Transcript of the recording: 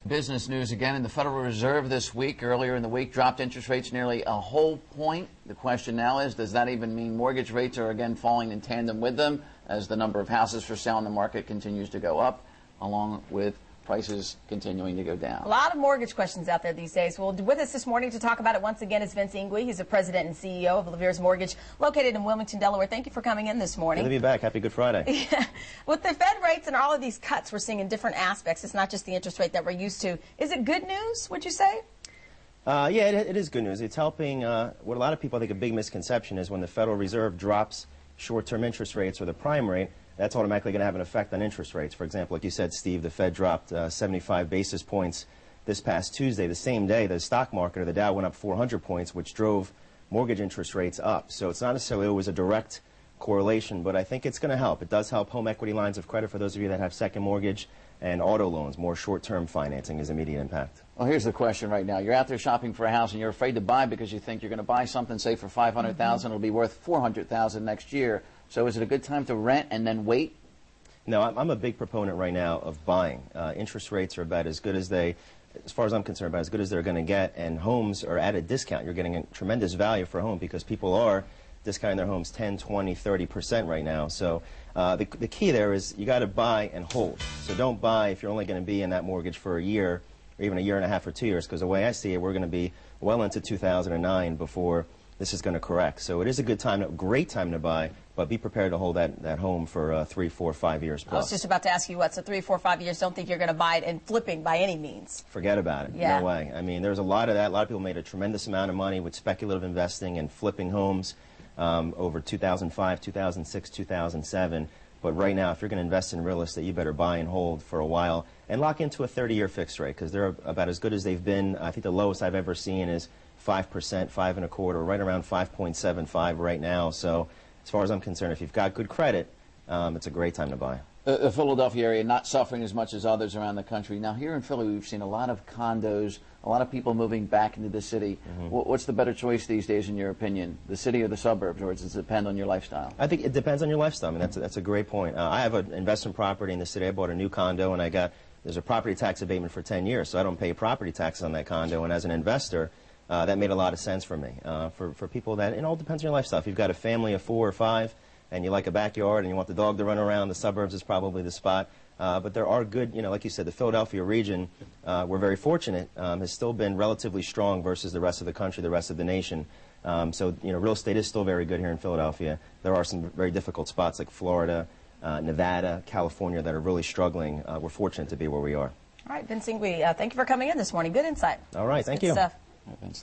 Business news again, and the Federal Reserve this week, earlier in the week, dropped interest rates nearly a whole point. The question now is, does that even mean mortgage rates are again falling in tandem with them as the number of houses for sale in the market continues to go up, along with prices continuing to go down? A lot of mortgage questions out there these days. Well, with us this morning to talk about it once again is Vince Ingui. He's the president and CEO of Lavere's Mortgage, located in Wilmington, Delaware. Thank you for coming in this morning. Good to be back. Happy Good Friday. Yeah. With the Fed rates and all of these cuts we're seeing in different aspects, it's not just the interest rate that we're used to. Is it good news, would you say? Yeah, it is good news. It's helping. What a lot of people think a big misconception is when the Federal Reserve drops short-term interest rates or the prime rate, that's automatically going to have an effect on interest rates. For example, like you said, Steve, the Fed dropped 75 basis points this past Tuesday. The same day, the stock market or the Dow went up 400 points, which drove mortgage interest rates up. So it's not necessarily always a direct correlation, but I think it's going to help. It does help home equity lines of credit for those of you that have second mortgage, and auto loans. More short-term financing is immediate impact. Well, here's the question right now. You're out there shopping for a house and you're afraid to buy because you think you're going to buy something, say, for $500,000. It'll be worth $400,000 next year. So is it a good time to rent and then wait? No, I'm a big proponent right now of buying. Interest rates are about as good as they, as far as I'm concerned, about as good as they're going to get, and homes are at a discount. You're getting a tremendous value for a home because people are discounting their homes 10, 20, 30% right now. So the key there is you got to buy and hold. So don't buy if you're only going to be in that mortgage for a year or even a year and a half or 2 years, because the way I see it, we're going to be well into 2009 before this is going to correct. So it is a good time, a great time to buy, but be prepared to hold that home for 3, 4, 5 years plus. I was just about to ask you what, so 3, 4, 5 years, don't think you're going to buy it and flipping by any means. Forget about it. Yeah. No way. I mean, there's a lot of that. A lot of people made a tremendous amount of money with speculative investing and flipping homes over 2005, 2006, 2007. But right now, if you're going to invest in real estate, you better buy and hold for a while and lock into a 30-year fixed rate, because they're about as good as they've been. I think the lowest I've ever seen is 5%, 5.25%, right around 5.75 right now. So as far as I'm concerned, if you've got good credit, it's a great time to buy. The Philadelphia area not suffering as much as others around the country. Now, here in Philly, we've seen a lot of condos, a lot of people moving back into the city. What's the better choice these days, in your opinion, the city or the suburbs, or does it depend on your lifestyle? I think it depends on your lifestyle. I mean, that's a great point. I have an investment property in the city. I bought a new condo, and there's a property tax abatement for 10 years, so I don't pay property taxes on that condo. And as an investor, that made a lot of sense for me. For people that, it all depends on your lifestyle. If you've got a family of 4 or 5, and you like a backyard and you want the dog to run around, the suburbs is probably the spot. But there are good, like you said, the Philadelphia region, we're very fortunate, has still been relatively strong versus the rest of the country, the rest of the nation. So, real estate is still very good here in Philadelphia. There are some very difficult spots like Florida, Nevada, California that are really struggling. We're fortunate to be where we are. All right, Vince Ingui, thank you for coming in this morning. Good insight. All right, thank you. Good stuff. Vince.